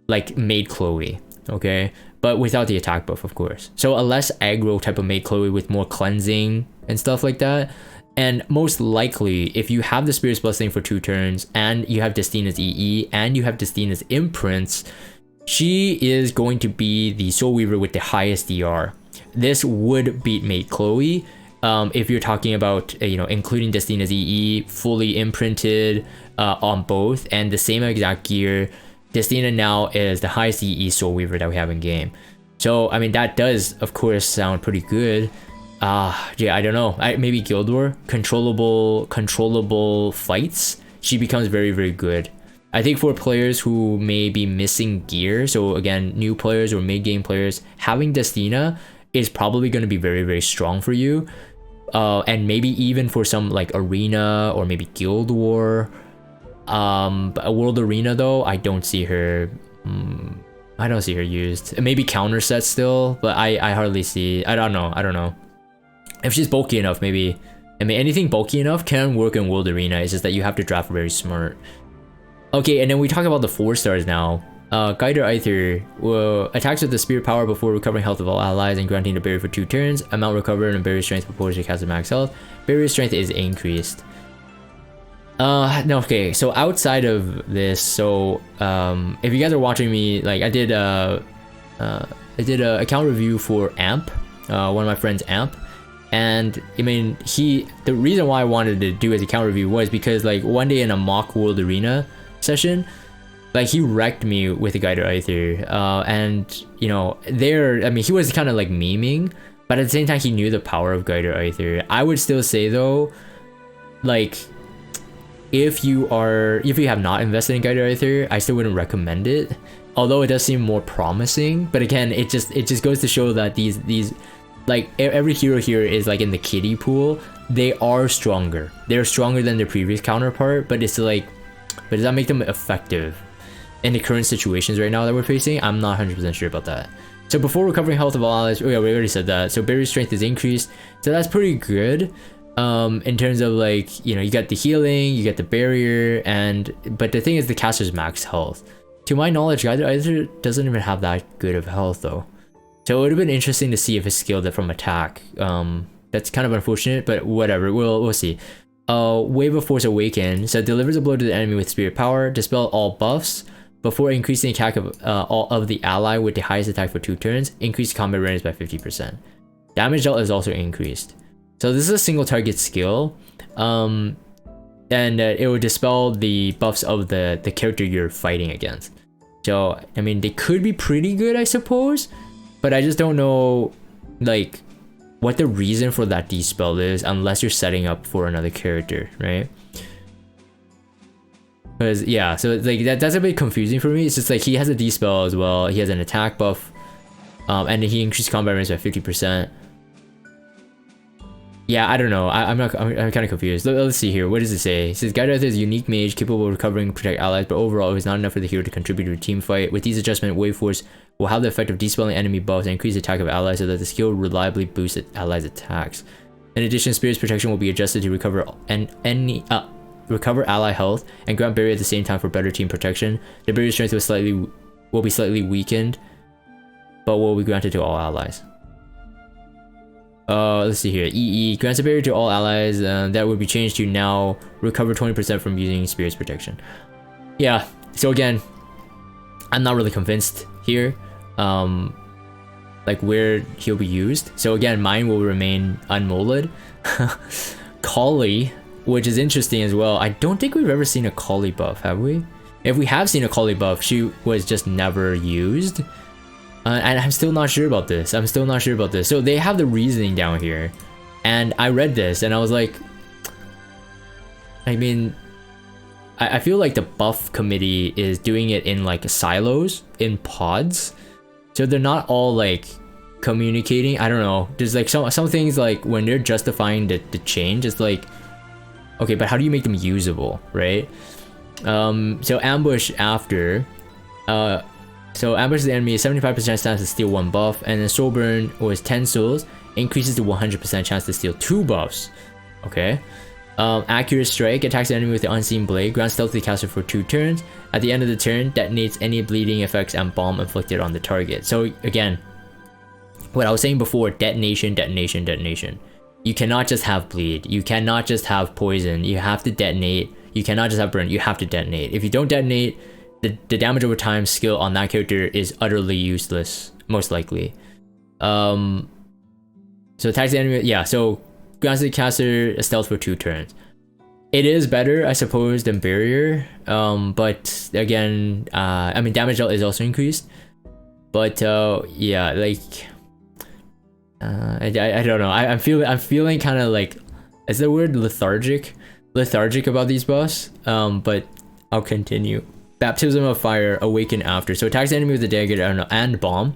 like Maid Chloe, okay, but without the attack buff, of course. So a less aggro type of Maid Chloe with more cleansing and stuff like that. And most likely, if you have the Spirit's Blessing for 2 turns, and you have Destina's EE, and you have Destina's Imprints, she is going to be the Soul Weaver with the highest DR. This would beat Maid Chloe if you're talking about, including Destina's EE, fully imprinted on both, and the same exact gear. Destina now is the highest EE Soul Weaver that we have in game. So, I mean, that does, of course, sound pretty good. Yeah, I don't know. Maybe Guild War? Controllable fights? She becomes very, very good. I think for players who may be missing gear, so again, new players or mid-game players, having Destina is probably going to be very, very strong for you. And maybe even for some like Arena or maybe Guild War. But a World Arena though, I don't see her used. Maybe counter set still, but I hardly see. I don't know. If she's bulky enough, maybe. I mean, anything bulky enough can work in World Arena. It's just that you have to draft very smart. Okay, and then we talk about the 4-stars now. Guider Aither attacks with the Spirit Power before recovering health of all allies and granting the barrier for 2 turns. Amount recovered and barrier strength proportional to caster max health. Barrier strength is increased. No, okay, so outside of this, so if you guys are watching me, like I did a account review for Amp, one of my friends Amp, and I mean the reason why I wanted to do his account review was because like one day in a mock World Arena session, like he wrecked me with a Guider Aither, and he was kind of like memeing, but at the same time he knew the power of Guider Aither. I would still say though, like, if you have not invested in Guider Aither, I still wouldn't recommend it. Although it does seem more promising, but again, it just goes to show that these like every hero here is like in the kiddie pool. They are stronger. They're stronger than their previous counterpart, but it's like, but does that make them effective in the current situations right now that we're facing? I'm not 100% sure about that. So before recovering health of all allies, oh yeah, we already said that. So barrier strength is increased, so that's pretty good. In terms of like, you got the healing, you get the barrier, but the thing is the caster's max health. To my knowledge, Aither doesn't even have that good of health though. So it would have been interesting to see if it's skilled from attack. That's kind of unfortunate, but whatever, we'll see. Wave of Force Awaken, so delivers a blow to the enemy with Spirit Power, dispel all buffs, before increasing attack of all of the ally with the highest attack for 2 turns, increase combat range by 50%. Damage dealt is also increased. So this is a single target skill, and it will dispel the buffs of the character you're fighting against. So, I mean, they could be pretty good, I suppose, but I just don't know, like, what the reason for that dispel is, unless you're setting up for another character, right? Because yeah, so it's like that's a bit confusing for me. It's just like he has a dispel as well. He has an attack buff, and he increased combat range by 50%. Yeah, I don't know. I'm kind of confused. Let's see here. What does it say? It says Guide Aither is a unique mage capable of recovering and protect allies, but overall it is not enough for the hero to contribute to a team fight. With these adjustments, Wave Force will have the effect of dispelling enemy buffs and increase the attack of allies so that the skill reliably boosts allies' attacks. In addition, Spirit's protection will be adjusted to recover ally health and grant barrier at the same time for better team protection. The barrier strength will be slightly weakened, but will be granted to all allies. Let's see here. EE grants a barrier to all allies. That would be changed to now recover 20% from using Spirit's protection. Yeah. So again, I'm not really convinced here. Like where he'll be used. So again, mine will remain unmolded. Coli, which is interesting as well. I don't think we've ever seen a Coli buff, have we? If we have seen a Coli buff, she was just never used. And I'm still not sure about this. So they have the reasoning down here. And I read this and I was like, I mean, I feel like the buff committee is doing it in like silos, in pods. So they're not all like communicating. I don't know. There's like some things like when they're justifying the change, it's like, okay, but how do you make them usable, right? So ambush after. So ambush the enemy is 75% chance to steal 1 buff, and then soul burn was 10 souls, increases to 100% chance to steal 2 buffs. Okay. Accurate strike attacks the enemy with the unseen blade, grants stealth to the caster for 2 turns. At the end of the turn, detonates any bleeding effects and bomb inflicted on the target. So again, what I was saying before, detonation. You cannot just have bleed. You cannot just have poison. You have to detonate. You cannot just have burn. You have to detonate. If you don't detonate, the damage over time skill on that character is utterly useless, most likely. So attacks the enemy, yeah, so grants the caster a stealth for 2 turns. It is better, I suppose, than barrier, but again, I mean, damage dealt is also increased, but yeah, like, I don't know, I'm feeling kind of like, is the word lethargic about these buffs, but I'll continue. Baptism of Fire, awaken after. So attacks the enemy with the dagger and bomb.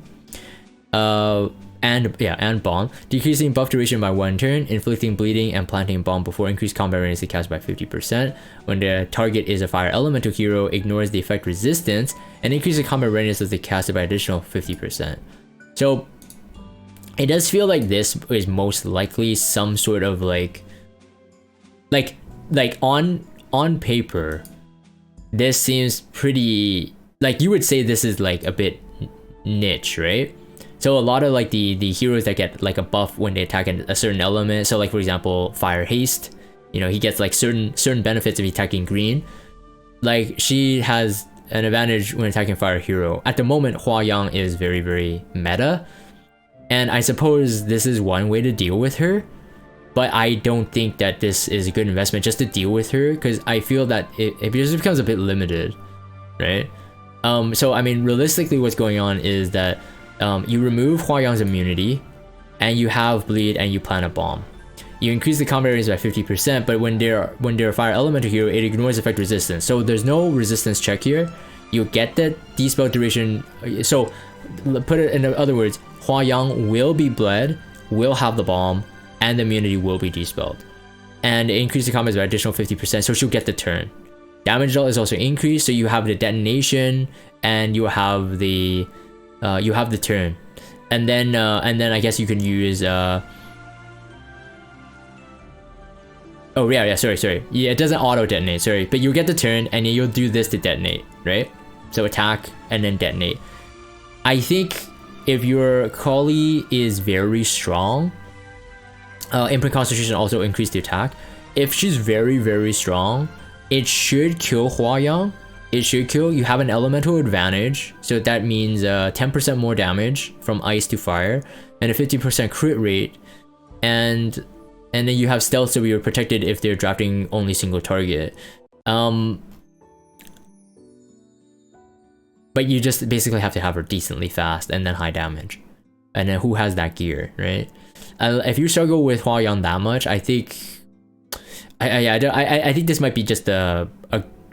And bomb. Decreasing buff duration by 1 turn, inflicting bleeding and planting bomb before increased combat range to cast by 50%. When the target is a fire elemental hero, ignores the effect resistance and increases combat range of the caster by additional 50%. So it does feel like this is most likely some sort of like on paper. This seems pretty, like you would say this is like a bit niche, right? So a lot of like the heroes that get like a buff when they attack a certain element, so like for example fire haste, you know, he gets like certain benefits of attacking green. Like she has an advantage when attacking fire hero. At the moment, Hwayoung is very, very meta, and I suppose this is one way to deal with her. But I don't think that this is a good investment just to deal with her, because I feel that it just becomes a bit limited, right? So I mean, realistically, what's going on is that you remove Hwayoung's immunity, and you have bleed, and you plant a bomb. You increase the combat range by 50%, but when they're a fire elemental hero, it ignores effect resistance. So there's no resistance check here. You get the dispel duration. So put it in other words, Hwayoung will be bled, will have the bomb, and the immunity will be dispelled, and increase the combat by additional 50%, so she'll get the turn. Damage dealt is also increased, so you have the detonation and you have the turn, and then I guess you can use oh yeah, sorry, yeah, it doesn't auto detonate, sorry, but you'll get the turn and you'll do this to detonate, right? So attack and then detonate. I think if your Coli is very strong, imprint concentration also increased the attack. If she's very, very strong, it should kill Hwayoung. It should kill. You have an elemental advantage, so that means 10% more damage from ice to fire, and a 50% crit rate, and then you have stealth, so you're protected if they're drafting only single target. But you just basically have to have her decently fast and then high damage, and then who has that gear, right? If you struggle with Hwayoung that much, I think I think this might be just a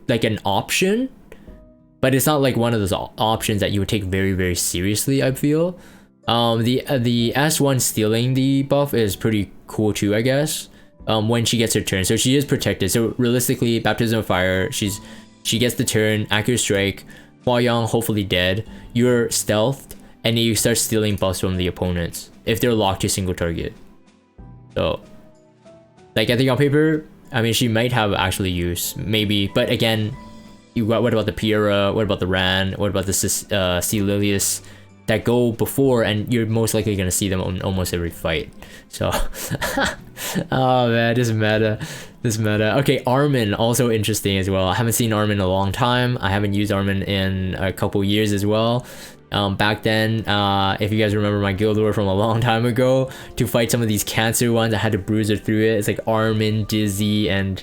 like an option, but it's not like one of those options that you would take very, very seriously, I feel. The S1 stealing the buff is pretty cool too, I guess. When she gets her turn, so she is protected. So realistically, Baptism of Fire, she gets the turn, Accurate Strike, Hwayoung hopefully dead. You're stealthed, and then you start stealing buffs from the opponents if they're locked to single target. So, like, I think on paper, I mean, she might have actually use, maybe, but again, you got, what about the Piera? What about the Ran? What about the C. Lilius that go before, and you're most likely gonna see them on almost every fight. So, oh man, this meta. Okay, Armin, also interesting as well. I haven't seen Armin in a long time. I haven't used Armin in a couple years as well. Back then, if you guys remember my guild lore from a long time ago, to fight some of these cancer ones, I had to bruiser through it. It's like Armin, Dizzy, and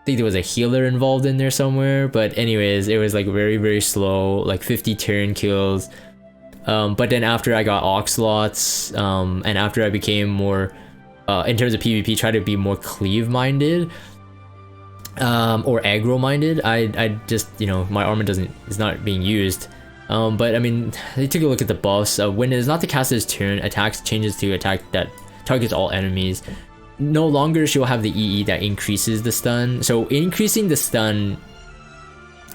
I think there was a healer involved in there somewhere. But anyways, it was like very, very slow, like 50 turn kills. But then after I got Oxlots, and after I became more, in terms of PvP, try to be more cleave minded, or aggro minded, I just, you know, my Armin is not being used. But I mean, they took a look at the buffs. When it is not the caster's turn, attacks changes to attack that targets all enemies. No longer she'll have the EE that increases the stun. So increasing the stun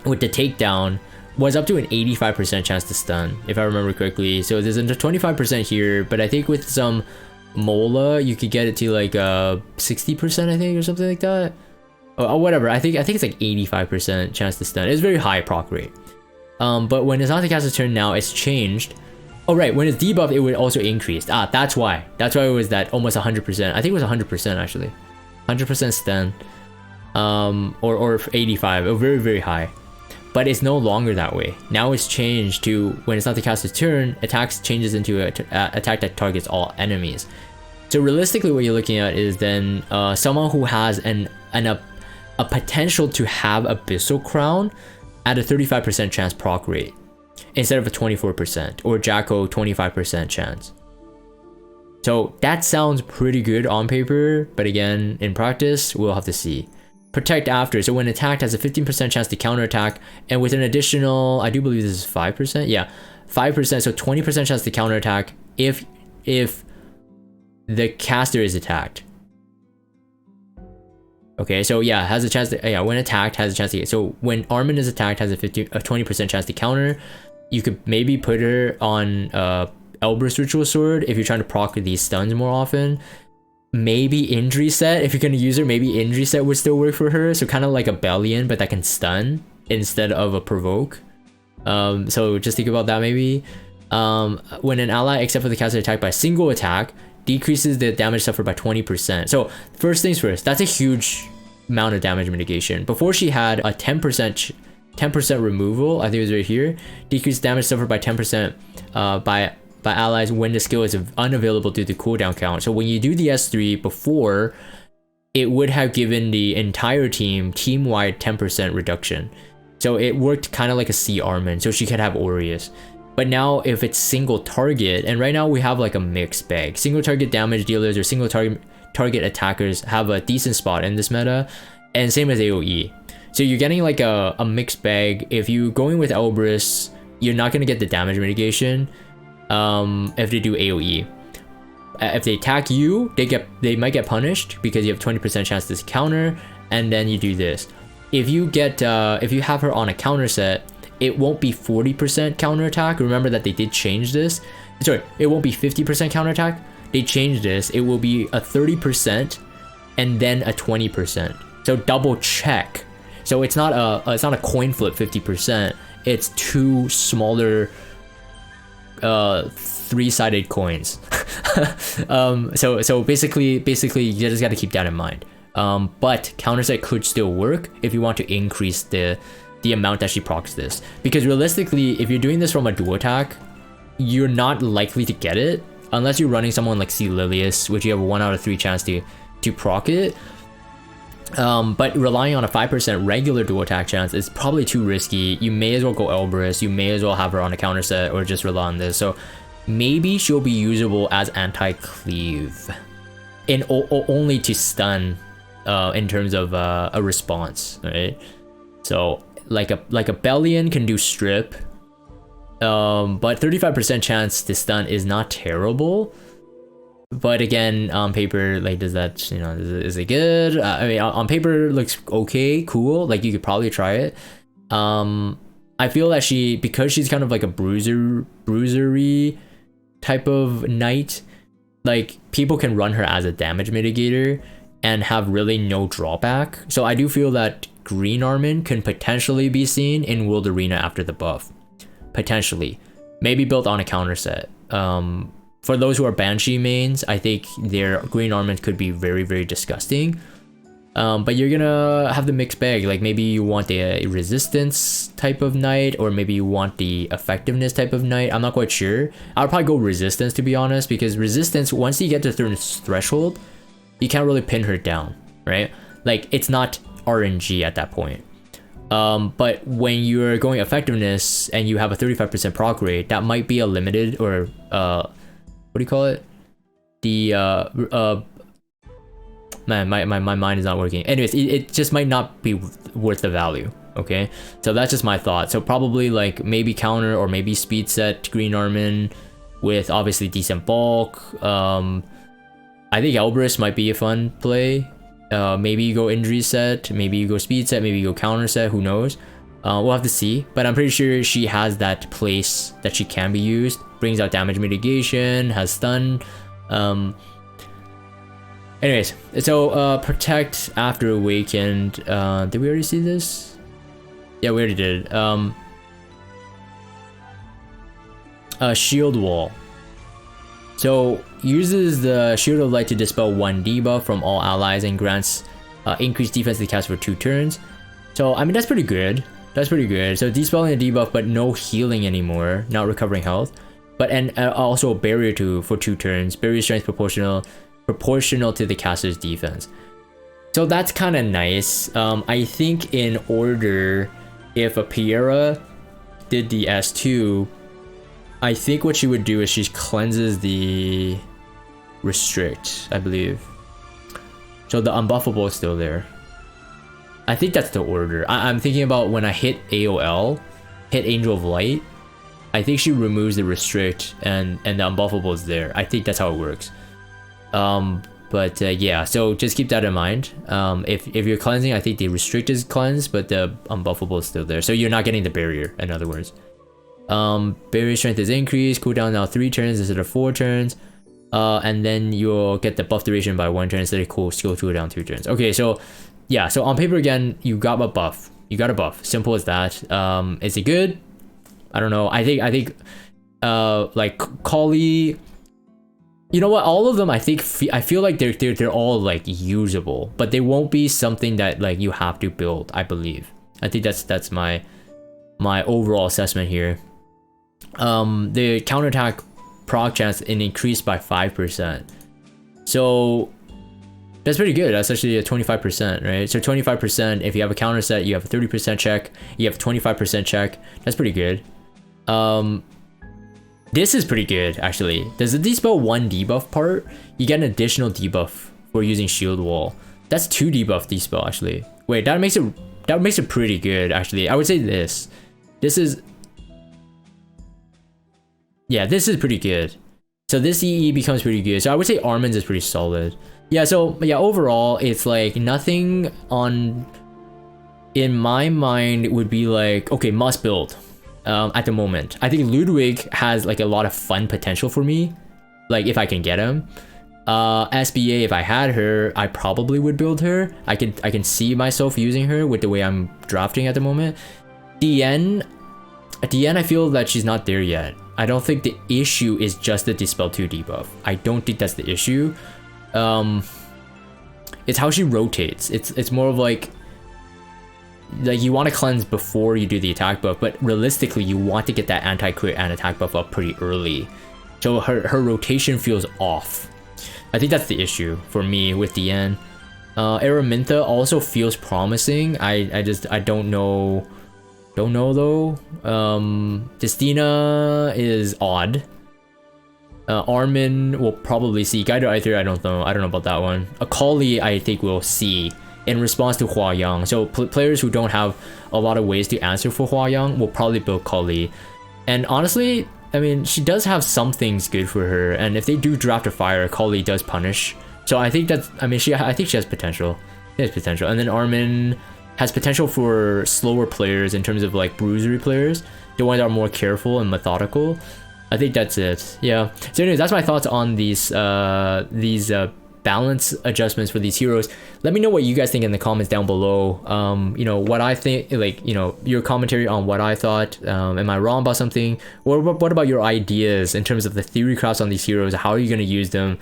with the takedown was up to an 85% chance to stun, if I remember correctly. So there's a 25% here, but I think with some Mola, you could get it to like 60%, I think, or something like that. Or whatever. I think it's like 85% chance to stun. It's very high proc rate. But when it's not the caster's turn now, it's changed. Oh right, when it's debuffed, it would also increase. That's why. That's why it was that almost 100%. I think it was 100% actually. 100% stun. Or 85. Very, very high. But it's no longer that way. Now it's changed to when it's not the caster's turn, attacks changes into an attack that targets all enemies. So realistically, what you're looking at is then someone who has a potential to have Abyssal Crown at a 35% chance proc rate instead of a 24%, or Jacko 25% chance. So that sounds pretty good on paper, but again, in practice, we'll have to see. Protect after, so when attacked has a 15% chance to counterattack, and with an additional, I do believe this is 5%, yeah, 5%, so 20% chance to counterattack if the caster is attacked. Okay, so yeah, has a chance to, yeah, when attacked has a chance to get, so when Armin is attacked has a 20% chance to counter. You could maybe put her on Elbrus Ritual Sword if you're trying to proc these stuns more often. Maybe Injury Set, if you're gonna use her, maybe Injury Set would still work for her. So kind of like a Bellion, but that can stun instead of a Provoke. So just think about that maybe. When an ally, except for the caster, attacked by a single attack, decreases the damage suffered by 20%. So first things first, that's a huge amount of damage mitigation. Before she had a 10% removal, I think it was right here, decreased damage suffered by 10% by allies when the skill is unavailable due to cooldown count. So when you do the S3 before, it would have given the entire team-wide 10% reduction. So it worked kind of like a C Armin, so she could have Aureus. But now if it's single target, and right now we have like a mixed bag. Single target damage dealers or single target attackers have a decent spot in this meta, and same as AoE. So you're getting like a mixed bag. If you're going with Elbrus, you're not going to get the damage mitigation if they do AoE. If they attack you, they might get punished because you have 20% chance to counter, and then you do this. If you have her on a counter set, it won't be 40% counterattack. Remember that they did change this. Sorry, it won't be 50% counterattack. They changed this. It will be a 30% and then a 20%. So double check. So it's not a coin flip 50%. It's two smaller three-sided coins. So basically you just got to keep that in mind. But counter set could still work if you want to increase the amount that she procs this, because realistically, if you're doing this from a dual attack, you're not likely to get it unless you're running someone like C Lilius, which you have a 1 out of 3 chance to proc it. But relying on a 5% regular dual attack chance is probably too risky. You may as well go Elbrus, you may as well have her on a counter set, or just rely on this. So maybe she'll be usable as anti-cleave, only to stun in terms of a response, right? So like a Bellion can do strip, but 35% chance to stun is not terrible. But again, on paper, like, does that, you know, is it good? I mean, on paper looks okay, cool. Like, you could probably try it. I feel that because she's kind of like a bruisery type of knight, like, people can run her as a damage mitigator and have really no drawback. So I do feel that green Armin can potentially be seen in World Arena after the buff. Potentially. Maybe built on a counter set. For those who are Banshee mains, I think their green Armin could be very, very disgusting. But you're gonna have the mixed bag. Like, maybe you want a resistance type of knight, or maybe you want the effectiveness type of knight. I'm not quite sure. I'll probably go resistance, to be honest, because resistance, once you get to a certain threshold, you can't really pin her down, right? Like, it's not RNG at that point. But when you're going effectiveness and you have a 35% proc rate, that might be a limited, or what do you call it? The man, my mind is not working. Anyways, it just might not be worth the value. Okay, so that's just my thought. So probably like maybe counter or maybe speed set green Armin with obviously decent bulk. I think Elbrus might be a fun play. Maybe you go injury set, maybe you go speed set, maybe you go counter set, who knows. We'll have to see, but I'm pretty sure she has that place that she can be used. Brings out damage mitigation, has stun. Anyways, so protect after awakened. Did we already see this? Yeah, we already did. Shield wall. So uses the Shield of Light to dispel 1 debuff from all allies and grants increased defense to cast for 2 turns. So I mean, that's pretty good. That's pretty good. So dispelling a debuff, but no healing anymore, not recovering health. But and also a barrier for 2 turns. Barrier strength proportional to the caster's defense. So that's kind of nice. I think in order, if a Piera did the S2, I think what she would do is she cleanses the restrict, I believe. So the unbuffable is still there. I think that's the order. I'm thinking about when I hit AOL, hit Angel of Light, I think she removes the restrict and the unbuffable is there. I think that's how it works. But yeah, so just keep that in mind. If you're cleansing, I think the restrict is cleansed, but the unbuffable is still there. So you're not getting the barrier, in other words. Barrier strength is increased, cooldown now 3 turns instead of 4 turns. And then you'll get the buff duration by 1 turn instead of skill cooldown 2 turns. Okay, so yeah, so on paper again, you got a buff. You got a buff. Simple as that. Is it good? I don't know. I think like Coli, you know what? All of them, I feel like they're all like usable, but they won't be something that like you have to build. I believe. I think that's my overall assessment here. The counterattack proc chance increased by 5%. So that's pretty good. That's actually a 25%, right? So 25%, if you have a counter set, you have a 30% check, you have 25% check. That's pretty good. This is pretty good, actually. Does the dispel 1 debuff part? You get an additional debuff for using shield wall. That's 2 debuff dispel, actually. Wait, that makes it pretty good, actually. I would say this. This is... yeah, this is pretty good. So this EE becomes pretty good. So I would say Armin's is pretty solid. Yeah, so yeah, overall, it's like nothing on... in my mind would be like, okay, must build at the moment. I think Ludwig has like a lot of fun potential for me, like if I can get him. SBA, if I had her, I probably would build her. I can see myself using her with the way I'm drafting at the moment. Diene, I feel that she's not there yet. I don't think the issue is just the Dispel 2 debuff. I don't think that's the issue. It's how she rotates. It's more of like you want to cleanse before you do the attack buff, but realistically you want to get that anti-crit and attack buff up pretty early. So her rotation feels off. I think that's the issue for me with Diene. Aramintha also feels promising. I don't know. Don't know though. Destina is odd. Armin will probably see. Guided Aither, I don't know. I don't know about that one. A Coli, I think we'll see. in response to Hwayoung. So players who don't have a lot of ways to answer for Hwayoung will probably build Coli. And honestly, I mean, she does have some things good for her, and if they do draft a fire, Coli does punish. So I think that's, I mean, I think she has potential. She has potential. And then Armin has potential for slower players in terms of like bruisery players, the ones that are more careful and methodical. I think that's it. Yeah. So anyways, that's my thoughts on these balance adjustments for these heroes. Let me know what you guys think in the comments down below. You know, what I think, like, you know, your commentary on what I thought. Am I wrong about something? Or what about your ideas in terms of the theory crafts on these heroes? How are you going to use them?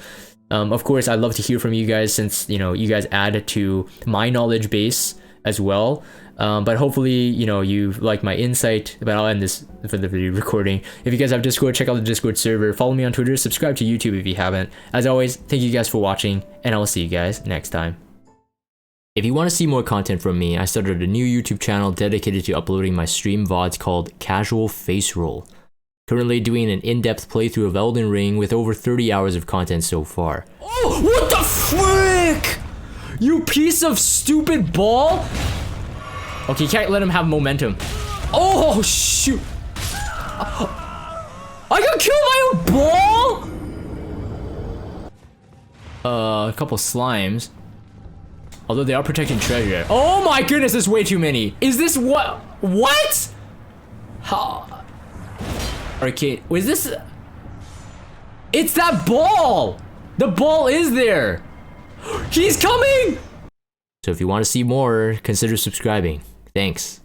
Of course, I'd love to hear from you guys, since, you know, you guys add to my knowledge base as well. But hopefully, you know, you like my insight. But I'll end this for the video recording. If you guys have Discord, check out the Discord server. Follow me on Twitter. Subscribe to YouTube if you haven't. As always, thank you guys for watching, and I will see you guys next time. If you want to see more content from me, I started a new YouTube channel dedicated to uploading my stream VODs called Casual Face Roll. Currently doing an in-depth playthrough of Elden Ring with over 30 hours of content so far. Oh, what the frick? You piece of stupid ball! Okay, can't let him have momentum. Oh, shoot. I got killed by a ball? A couple slimes. Although they are protecting treasure. Oh my goodness, there's way too many. Is this what? What? How? Arcade. Was this? It's that ball! The ball is there! He's coming! So if you want to see more, consider subscribing. Thanks.